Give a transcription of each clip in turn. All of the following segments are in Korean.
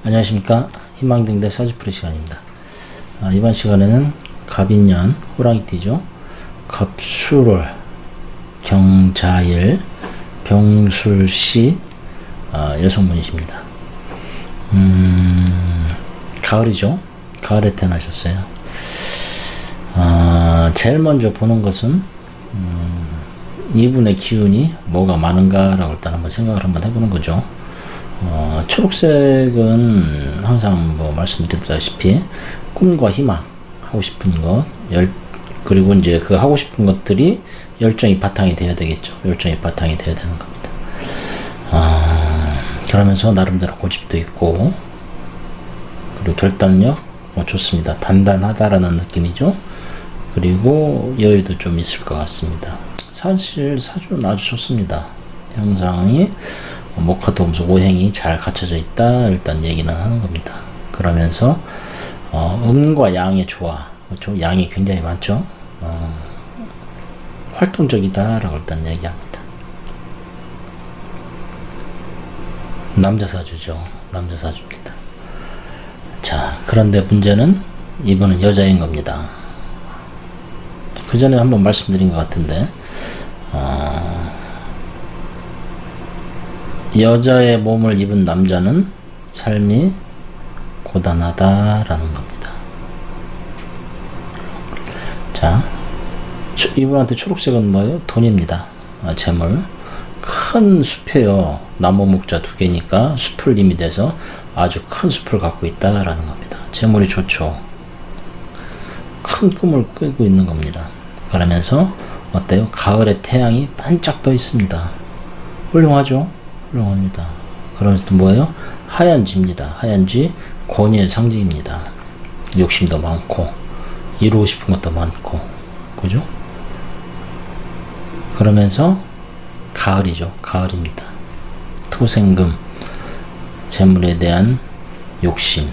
안녕하십니까. 희망등대 사주풀이 시간입니다. 이번 시간에는 갑인년 호랑이띠죠. 갑술월 경자일 병술시 여성분이십니다. 가을이죠. 가을에 태어나셨어요. 제일 먼저 보는 것은 이분의 기운이 뭐가 많은가 라고 일단 한번 생각을 한번 해보는 거죠. 초록색은 항상 뭐 말씀드렸다시피 꿈과 희망, 하고 싶은 것, 그리고 이제 그 하고 싶은 것들이 열정이 바탕이 돼야 되겠죠. 열정이 바탕이 돼야 되는 겁니다. 그러면서 나름대로 고집도 있고, 그리고 결단력, 좋습니다. 단단하다라는 느낌이죠. 그리고 여유도 좀 있을 것 같습니다. 사실 사주는 아주 좋습니다. 형상이 목화토금속 오행이 잘 갖춰져 있다 일단 얘기는 하는 겁니다. 그러면서 음과 양의 조화, 그렇죠? 양이 굉장히 많죠. 활동적이다 라고 일단 얘기합니다. 남자 사주죠. 남자 사주입니다. 자, 그런데 문제는 이분은 여자인 겁니다. 그 전에 한번 말씀드린 것 같은데 여자의 몸을 입은 남자는 삶이 고단하다라는 겁니다. 자, 이분한테 초록색은 뭐예요? 돈입니다. 재물. 큰 숲이에요. 나무 목자 2개니까 숲을 힘이 돼서 아주 큰 숲을 갖고 있다라는 겁니다. 재물이 좋죠. 큰 꿈을 꾸고 있는 겁니다. 그러면서 어때요? 가을에 태양이 반짝 떠 있습니다. 훌륭하죠? 훌륭합니다. 그러면서 또 뭐예요? 하얀 쥐입니다. 하얀 쥐, 권위의 상징입니다. 욕심도 많고, 이루고 싶은 것도 많고, 그죠? 그러면서 가을이죠. 가을입니다. 토생금, 재물에 대한 욕심.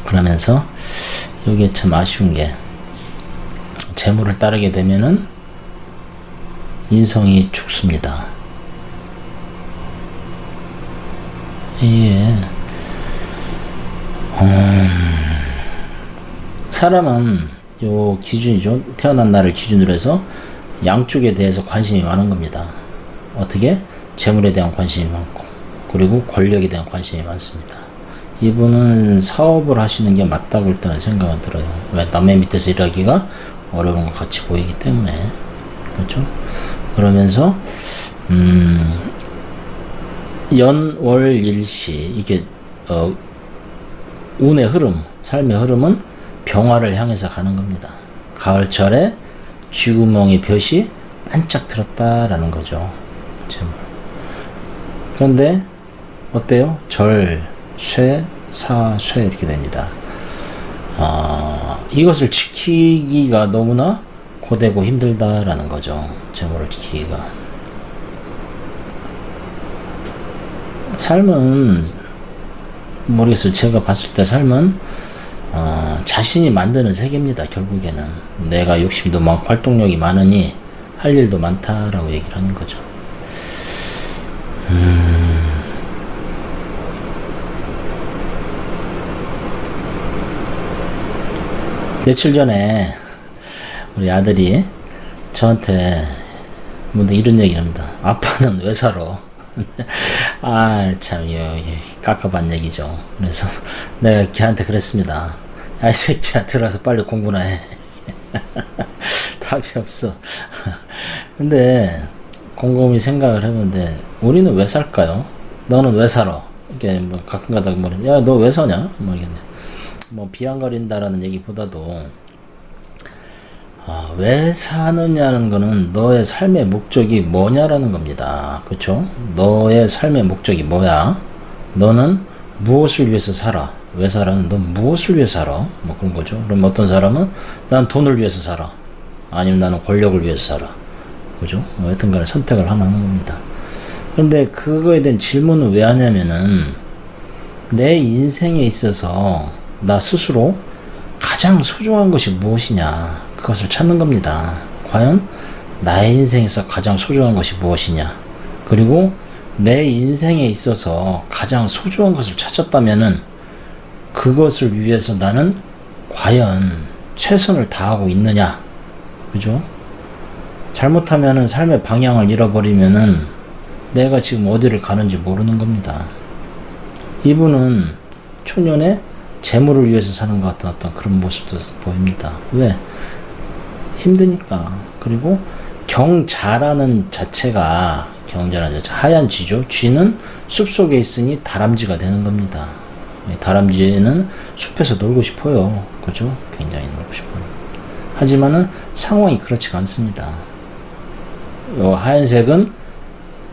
그러면서 여기에 참 아쉬운 게 재물을 따르게 되면은 인성이 죽습니다. 예. 사람은 요 기준이죠. 태어난 날을 기준으로 해서 양쪽에 대해서 관심이 많은 겁니다. 어떻게? 재물에 대한 관심이 많고, 그리고 권력에 대한 관심이 많습니다. 이분은 사업을 하시는 게 맞다고 일단은 생각은 들어요. 왜? 남의 밑에서 일하기가 어려운 것 같이 보이기 때문에. 그렇죠? 그러면서, 연월일시 이게 운의 흐름, 삶의 흐름은 병화를 향해서 가는 겁니다. 가을철에 쥐구멍의 볕이 반짝 들었다라는 거죠. 재물. 그런데 어때요? 절, 쇠, 사, 쇠 이렇게 됩니다. 이것을 지키기가 너무나 고되고 힘들다라는 거죠. 재물을 지키기가. 삶은 모르겠어요. 제가 봤을 때 삶은 자신이 만드는 세계입니다. 결국에는 내가 욕심도 많고 활동력이 많으니 할 일도 많다라고 얘기를 하는 거죠. 며칠 전에 우리 아들이 저한테 뭐 이런 얘기를 합니다. 아빠는 왜 살아? 참, 깝깝한 얘기죠. 그래서 내가 걔한테 그랬습니다. 야, 이 새끼야, 들어가서 빨리 공부나 해. 답이 없어. 근데, 곰곰이 생각을 해보는데, 우리는 왜 살까요? 너는 왜 살아? 이렇게 뭐 가끔 가다가 뭐래. 야, 너 왜 사냐? 뭐 이겠네. 뭐 비아냥거린다라는 얘기보다도, 왜 사느냐는 거는 너의 삶의 목적이 뭐냐라는 겁니다. 그쵸? 너의 삶의 목적이 뭐야? 너는 무엇을 위해서 살아? 왜 살아? 넌 무엇을 위해서 살아? 뭐 그런 거죠. 그럼 어떤 사람은 난 돈을 위해서 살아. 아니면 나는 권력을 위해서 살아. 그죠? 하여튼 간에 선택을 하는 겁니다. 그런데 그거에 대한 질문을 왜 하냐면은 내 인생에 있어서 나 스스로 가장 소중한 것이 무엇이냐? 그것을 찾는 겁니다. 과연 나의 인생에서 가장 소중한 것이 무엇이냐? 그리고 내 인생에 있어서 가장 소중한 것을 찾았다면은 그것을 위해서 나는 과연 최선을 다하고 있느냐. 그죠? 잘못하면은 삶의 방향을 잃어버리면은 내가 지금 어디를 가는지 모르는 겁니다. 이분은 초년에 재물을 위해서 사는 것 같은 어떤 그런 모습도 보입니다. 왜? 힘드니까. 그리고 경자라는 자체가 하얀 쥐죠. 쥐는 숲속에 있으니 다람쥐가 되는 겁니다. 다람쥐는 숲에서 놀고 싶어요. 그죠? 굉장히 놀고 싶어요. 하지만은 상황이 그렇지가 않습니다. 요 하얀색은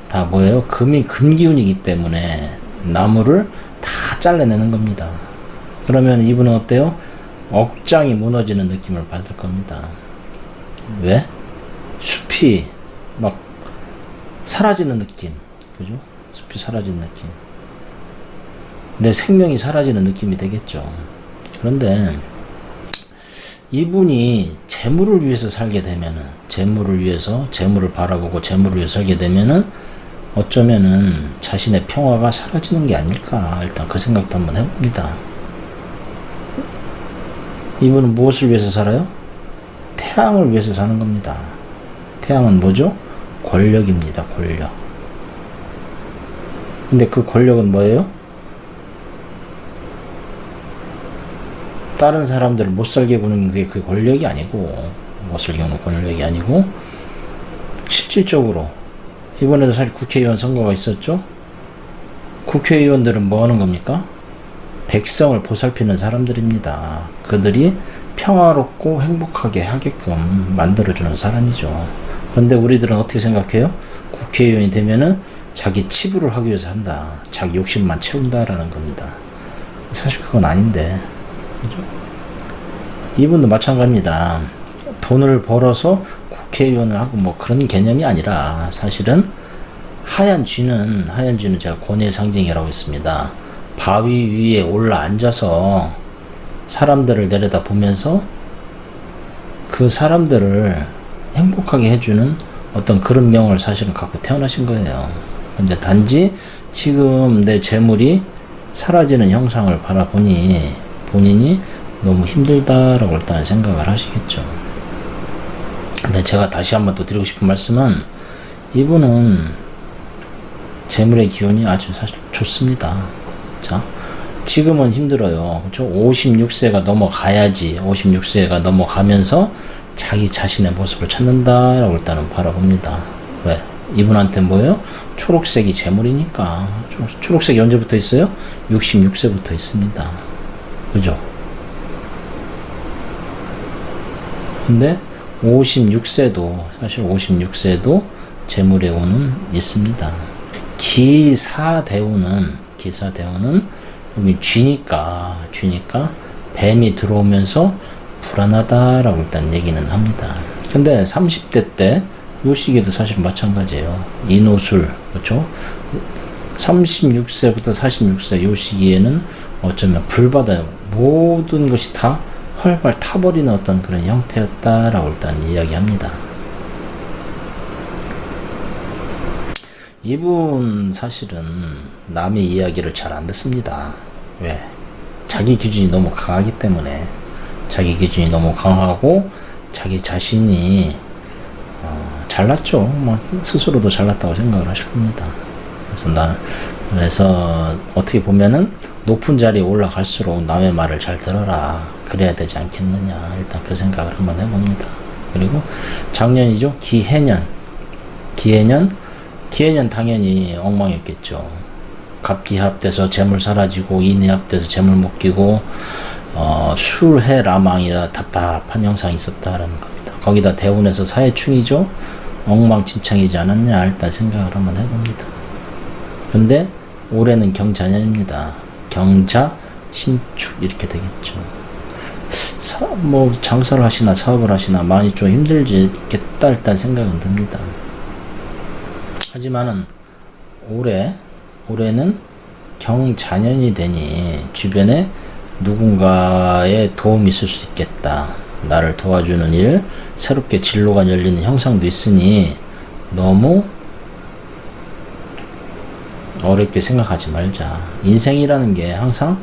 다 뭐예요? 금기운이기 때문에 나무를 다 잘라내는 겁니다. 그러면 이분은 어때요? 억장이 무너지는 느낌을 받을 겁니다. 왜? 숲이 막 사라지는 느낌. 그죠? 숲이 사라지는 느낌. 내 생명이 사라지는 느낌이 되겠죠. 그런데 이분이 재물을 위해서 살게 되면은, 재물을 위해서, 재물을 바라보고 재물을 위해서 살게 되면은 어쩌면은 자신의 평화가 사라지는 게 아닐까. 일단 그 생각도 한번 해봅니다. 이분은 무엇을 위해서 살아요? 태양을 위해서 사는 겁니다. 태양은 뭐죠? 권력입니다. 권력. 근데 그 권력은 뭐예요? 다른 사람들을 못 살게 구는 게 그 권력이 아니고, 못 살게 구는 권력이 아니고, 실질적으로 이번에도 사실 국회의원 선거가 있었죠. 국회의원들은 뭐 하는 겁니까? 백성을 보살피는 사람들입니다. 그들이 평화롭고 행복하게 하게끔 만들어주는 사람이죠. 그런데 우리들은 어떻게 생각해요? 국회의원이 되면은 자기 치부를 하기 위해서 한다. 자기 욕심만 채운다라는 겁니다. 사실 그건 아닌데. 그죠? 이분도 마찬가지입니다. 돈을 벌어서 국회의원을 하고 뭐 그런 개념이 아니라 사실은 하얀 쥐는 제가 권위의 상징이라고 했습니다. 바위 위에 올라 앉아서 사람들을 내려다 보면서 그 사람들을 행복하게 해주는 어떤 그런 명을 사실은 갖고 태어나신 거예요. 근데 단지 지금 내 재물이 사라지는 형상을 바라보니 본인이 너무 힘들다라고 일단 생각을 하시겠죠. 근데 제가 다시 한번 또 드리고 싶은 말씀은 이분은 재물의 기운이 아주 사실 좋습니다. 자, 지금은 힘들어요. 그렇죠? 56세가 넘어가야지. 56세가 넘어가면서 자기 자신의 모습을 찾는다라고 일단은 바라봅니다. 왜? 이분한테 뭐예요? 초록색이 재물이니까. 초록색이 언제부터 있어요? 66세부터 있습니다. 그죠? 근데 56세도 사실 56세도 재물의 운은 있습니다. 기사대운은 여기 쥐니까 뱀이 들어오면서 불안하다라고 일단 얘기는 합니다. 근데 30대 때 요 시기도 사실 마찬가지예요. 인호술, 그렇죠? 36세부터 46세 요 시기에는 어쩌면 불바다요. 모든 것이 다 활발 타버리는 어떤 그런 형태였다라고 일단 이야기합니다. 이분 사실은 남의 이야기를 잘 안 듣습니다. 왜? 자기 기준이 너무 강하기 때문에. 자기 기준이 너무 강하고 자기 자신이 잘났죠. 뭐 스스로도 잘났다고 생각을 하실 겁니다. 그래서 어떻게 보면은 높은 자리에 올라갈수록 남의 말을 잘 들어라. 그래야 되지 않겠느냐. 일단 그 생각을 한번 해봅니다. 그리고 작년이죠. 기해년 당연히 엉망이었겠죠. 갑기합돼서 재물 사라지고 인해합돼서 재물 못 끼고 술해라망이라 답답한 형상이 있었다라는 겁니다. 거기다 대운에서 사해충이죠. 엉망진창이지 않았냐 일단 생각을 한번 해봅니다. 근데 올해는 경자년입니다. 경자 신축 이렇게 되겠죠. 뭐 장사를 하시나 사업을 하시나 많이 좀 힘들겠다 일단 생각은 듭니다. 하지만은 올해는 경자년이 되니 주변에 누군가의 도움이 있을 수 있겠다. 나를 도와주는 일, 새롭게 진로가 열리는 형상도 있으니 너무 어렵게 생각하지 말자. 인생이라는 게 항상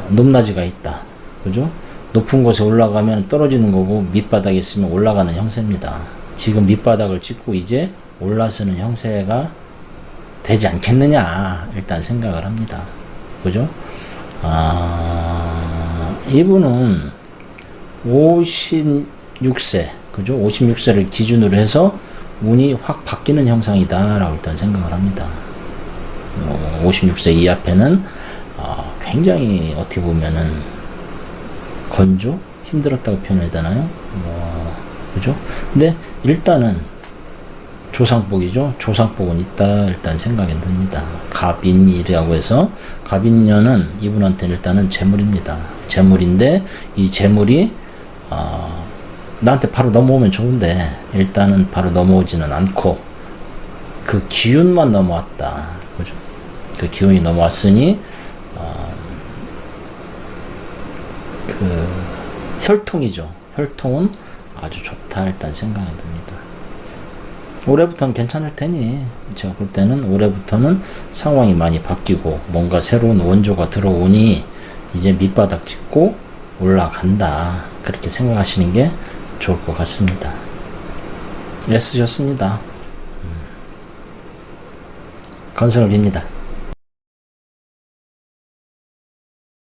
높낮이가 있다. 그죠? 높은 곳에 올라가면 떨어지는 거고 밑바닥에 있으면 올라가는 형세입니다. 지금 밑바닥을 찍고 이제 올라서는 형세가 되지 않겠느냐 일단 생각을 합니다. 그죠? 이분은 56세 그죠? 56세를 기준으로 해서 운이 확 바뀌는 형상이다 라고 일단 생각을 합니다. 56세 이 앞에는 굉장히 어떻게 보면은 건조? 힘들었다고 표현해야 되나요? 그죠? 근데 일단은 조상복이죠. 조상복은 있다 일단 생각이 듭니다. 갑인이라고 해서 갑인년은 이분한테는 일단은 재물입니다. 재물인데 이 재물이 나한테 바로 넘어오면 좋은데 일단은 바로 넘어오지는 않고 그 기운만 넘어왔다. 그죠? 그 기운이 넘어왔으니 그 혈통이죠. 혈통은 아주 좋다 일단 생각이 듭니다. 올해부터는 괜찮을 테니 제가 볼 때는 올해부터는 상황이 많이 바뀌고 뭔가 새로운 원조가 들어오니 이제 밑바닥 짚고 올라간다 그렇게 생각하시는 게 좋을 것 같습니다. 애쓰셨습니다. 건승을 빕니다.